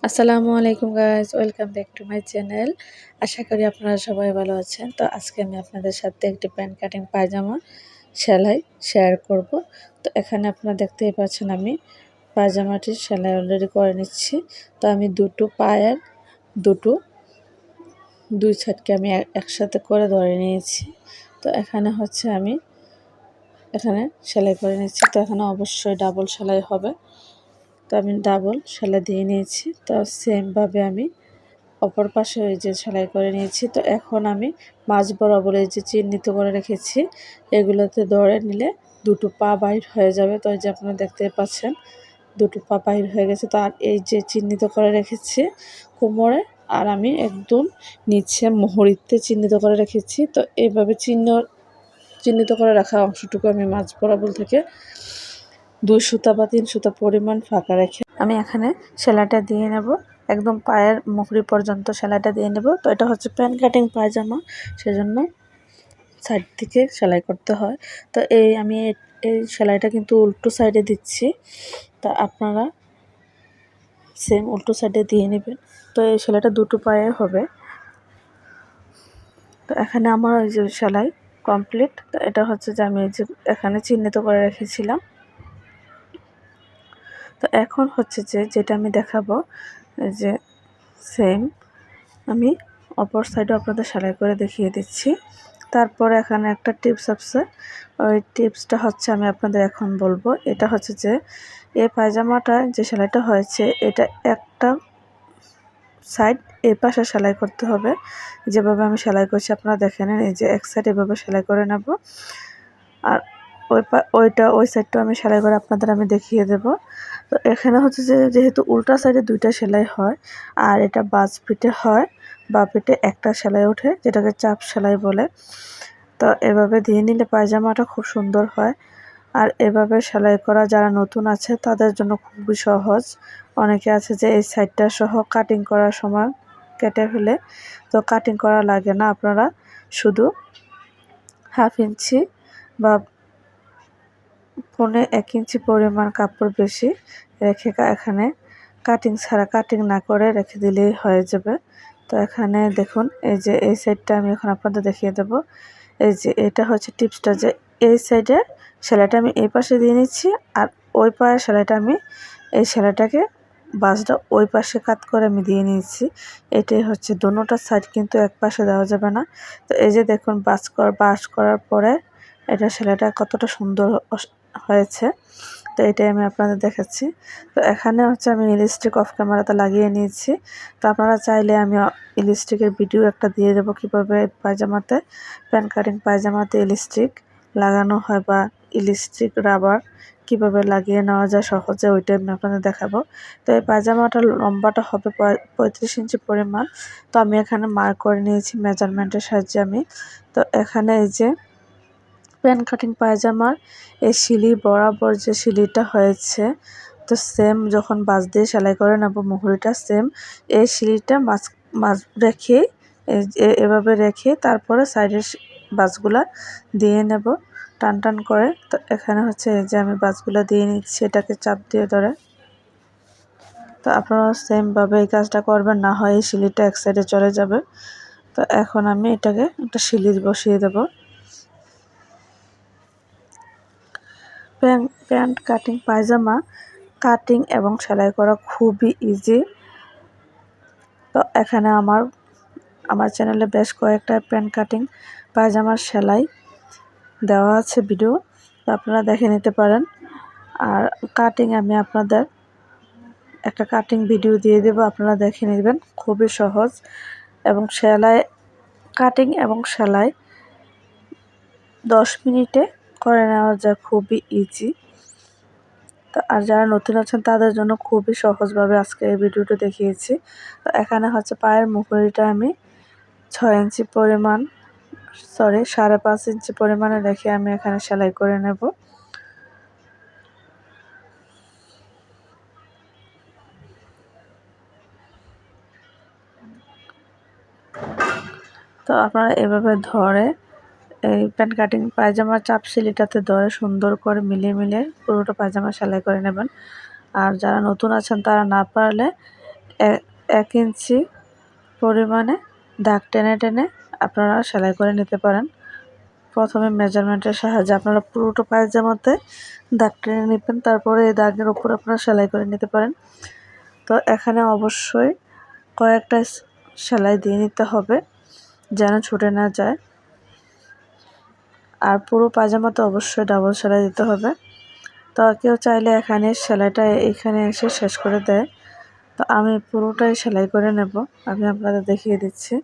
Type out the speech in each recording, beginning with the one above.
আসসালামু আলাইকুম guys, welcome back to my channel. আশা করি আপনারা সবাই ভালো আছেন। তো আজকে আমি আপনাদের সাথে একটি প্যান্ট কাটিং পায়জামা সেলাই শেয়ার করব। তো এখানে আপনারা দেখতেই পাচ্ছেন আমি পায়জামাটির সেলাই অলরেডি করে নিচ্ছি। তো আমি দুটো পায়ের দুই সাইডকে আমি একসাথে করে ধরে নিয়েছি। তো এখানে হচ্ছে আমি সেলাই করে নিচ্ছি। তো এখানে অবশ্যই ডাবল সেলাই হবে। তো আমি ডাবল সেলাই দিয়ে নিয়েছি। তো সেমভাবে আমি অপর পাশে এই যে সেলাই করে নিয়েছি। তো এখন আমি মাঝ বরাবর এই যে চিহ্নিত করে রেখেছি, এগুলোতে ধরে নিলে দুটো পা বাইর হয়ে যাবে। তো এই যে আপনারা দেখতে পাচ্ছেন দুটো পা বাইর হয়ে গেছে। তো আর এই যে চিহ্নিত করে রেখেছি কোমরে, আর আমি একদম নিচে মোহরিতে চিহ্নিত করে রেখেছি। তো এইভাবে চিহ্নিত করে রাখা অংশটুকু আমি মাঝ বরাবর থেকে 2 সুতা বা 3 সুতা পরিমাণ ফাঁকা রেখে আমি এখানে সেলাইটা দিয়ে নেব। একদম পায়ের মুহুরি পর্যন্ত সেলাইটা দিয়ে নেব। তো এটা হচ্ছে প্যান্ট কাটিং পায়জামা, সেজন্য সাইড থেকে সেলাই করতে হয়। তো আমি এই সেলাইটা কিন্তু উল্টো সাইডে দিচ্ছি। তা আপনারা সেম উল্টো সাইডে দিয়ে নেবেন। তো এই সেলাইটা দুটো পায়ে হবে। তো এখানে আমার ওই যে সেলাই কমপ্লিট। তো এটা হচ্ছে যে আমি এই যে এখানে চিহ্নিত করে রেখেছিলাম। তো এখন হচ্ছে যে যেটা আমি দেখাবো যে সেম আমি অপর সাইডে আপনাদের সেলাই করে দেখিয়ে দিচ্ছি। তারপরে এখানে একটা টিপস আছে, ওই টিপসটা হচ্ছে আমি আপনাদের এখন বলবো। এটা হচ্ছে যে এই পায়জামাটা যে সেলাইটা হয়েছে, এটা একটা সাইড এই পাশে সেলাই করতে হবে। যেভাবে আমি সেলাই করছি আপনারা দেখে নেন। এই যে এক সাইড এভাবে সেলাই করে নেব, আর ওই সাইডটা আমি সেলাই করে আপনাদের আমি দেখিয়ে দেব। তো এখানে হচ্ছে যে যেহেতু উল্টা সাইডে দুইটা সেলাই হয়, আর এটা বাজ পিঠে হয়, বা পিঠে একটা সেলাই ওঠে, যেটাকে চাপ সেলাই বলে। তো এভাবে দিয়ে নিলে পায়জামাটা খুব সুন্দর হয়। আর এভাবে সেলাই করা যারা নতুন আছে তাদের জন্য খুবই সহজ। অনেকে আছে যে এই সাইডটা সহ কাটিং করার সময় কেটে ফেলে, তো কাটিং করা লাগে না। আপনারা শুধু 1/2 ইঞ্চি বা 1 ইঞ্চি পরিমাণ কাপড় বেশি রেখে এখানে কাটিং না করে রেখে দিলেই হয়ে যাবে। তো এখানে দেখুন এই যে এই সাইডটা আমি এখন আপনাদের দেখিয়ে দেব। এই যে এটা হচ্ছে টিপসটা, যে এই সাইডে সেলাইটা আমি এই পাশে দিয়ে নিচ্ছি, আর ওই পায়ের সেলাইটা আমি এই সেলাইটাকে বাঁশটা ওই পাশে কাট করে আমি দিয়ে নিয়েছি। এটাই হচ্ছে দোনোটা সাইড, কিন্তু এক পাশে দেওয়া যাবে না। তো এই যে দেখুন বাঁশ করার পরে এটা সেলাইটা কতটা সুন্দর হয়েছে। তো এটাই আমি আপনাদের দেখাচ্ছি। তো এখানে হচ্ছে আমি ইলাস্টিক অফ ক্যামেরাতে লাগিয়ে নিয়েছি। তো আপনারা চাইলে আমি ইলাস্টিকের ভিডিও একটা দিয়ে দেবো, কীভাবে পায়জামাতে প্যান্ট কাটিং পায়জামাতে ইলাস্টিক লাগানো হয়, বা ইলাস্টিক রাবার কীভাবে লাগিয়ে নেওয়া যায় সহজে, ওইটা আমি আপনাদের দেখাবো। তো এই পায়জামাটার লম্বাটা হবে 35 ইঞ্চি পরিমাণ। তো আমি এখানে মার্ক করে নিয়েছি মেজারমেন্টের সাহায্যে আমি। তো এখানে এই যে প্যান্ট কাটিং পায়জামার এই সিলি বরাবর যে সিলিটা হয়েছে, তো সেম যখন বাঁশ দিয়ে সেলাই করে নেব মুহুরিটা, সেম এই সিলিটা মাছ রেখে এভাবে রেখে তারপরে সাইডের বাঁশগুলা দিয়ে নেব টান করে। তো এখানে হচ্ছে এই যে আমি বাঁশগুলা দিয়ে নিচ্ছি, এটাকে চাপ দিয়ে ধরে। তো আপনারা সেমভাবে এই কাজটা করবেন, না হয় এই সিলিটা এক সাইডে চলে যাবে। তো এখন আমি এটাকে একটা সিলি বসিয়ে দেব। প্যান্ট কাটিং পায়জামা কাটিং এবং সেলাই করা খুবই ইজি। তো এখানে আমার চ্যানেলে বেশ কয়েকটা প্যান্ট কাটিং পায়জামার সেলাই দেওয়া আছে ভিডিও, তো আপনারা দেখে নিতে পারেন। আর কাটিং আমি আপনাদের একটা কাটিং ভিডিও দিয়ে দেব, আপনারা দেখে নেবেন। খুবই সহজ, এবং কাটিং এবং সেলাই 10 মিনিটে করে নেওয়া যায়, খুবই ইজি। তো আর যারা নতুন আছেন তাদের জন্য খুবই সহজভাবে আজকে এই ভিডিওটা দেখিয়েছি। তো এখানে হচ্ছে পায়ের মুহুরিটা আমি 5.5 ইঞ্চি পরিমাণে রেখে আমি এখানে সেলাই করে নেব। তো আপনারা এভাবে ধরে এই প্যান্ট কাটিং পায়জামার চাপ সিলিটাতে ধরে সুন্দর করে মিলিয়ে পুরোটা পায়জামা সেলাই করে নেবেন। আর যারা নতুন আছেন তারা না পারলে 1 ইঞ্চি পরিমাণে দাগ টেনে টেনে আপনারা সেলাই করে নিতে পারেন। প্রথমে মেজারমেন্টের সাহায্যে আপনারা পুরোটা পায়জামাতে দাগ টেনে নেবেন, তারপরে এই দাগের উপর আপনারা সেলাই করে নিতে পারেন। তো এখানে অবশ্যই কয়েকটা সেলাই দিয়ে নিতে হবে যেন ছুটে না যায়। আর পুরো পায়জামাতে অবশ্যই ডাবল সেলাই দিতে হবে। তো কেউ চাইলে এখানে সেলাইটা এখানে এসে শেষ করে দেয়, তো আমি পুরোটাই সেলাই করে নেব, আমি আপনাদের দেখিয়ে দিচ্ছি।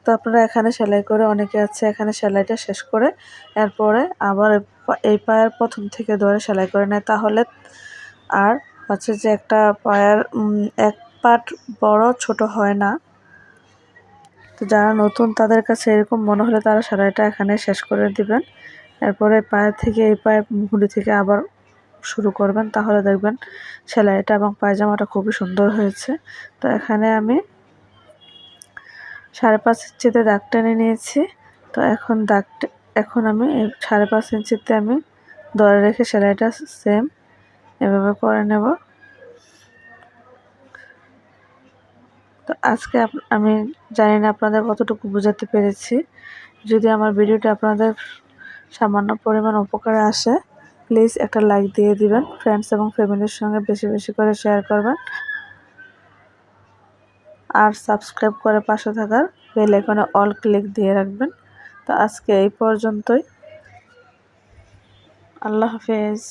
তো আপনারা এখানে সেলাই করে, অনেকে আছে এখানে সেলাইটা শেষ করে এরপরে আবার এই পায়ের প্রথম থেকে ধরে সেলাই করে নেয়, তাহলে আর হচ্ছে যে একটা পায়ের এক পার্ট বড় ছোট হয় না। তো যারা নতুন তাদের কাছে এরকম মনে হলে তারা সেলাইটা এখানে শেষ করে দিবেন, এরপরে পায়ের থেকে এই পায়ের মুহুরি থেকে আবার শুরু করবেন, তাহলে দেখবেন সেলাইটা এবং পায়জামাটা খুবই সুন্দর হয়েছে। তো এখানে আমি 5.5 ইঞ্চিতে দাগ টেনে নিয়েছি। তো এখন আমি 5.5 ইঞ্চিতে আমি ধরে রেখে সেলাইটা সেম এভাবে করে নেব। তো আজকে আমি জানি না আপনাদের কতটুকু বোঝাতে পেরেছি। যদি আমার ভিডিওটা আপনাদের সামান্য পরিমাণ উপকারে আসে, প্লিজ একটা লাইক দিয়ে দিবেন, ফ্রেন্ডস এবং ফ্যামিলির সঙ্গে বেশি বেশি করে শেয়ার করবেন, আর সাবস্ক্রাইব করে পাশে থাকার বেল আইকনে অল ক্লিক দিয়ে রাখবেন। তো আজকে এই পর্যন্তই। আল্লাহ হাফেজ।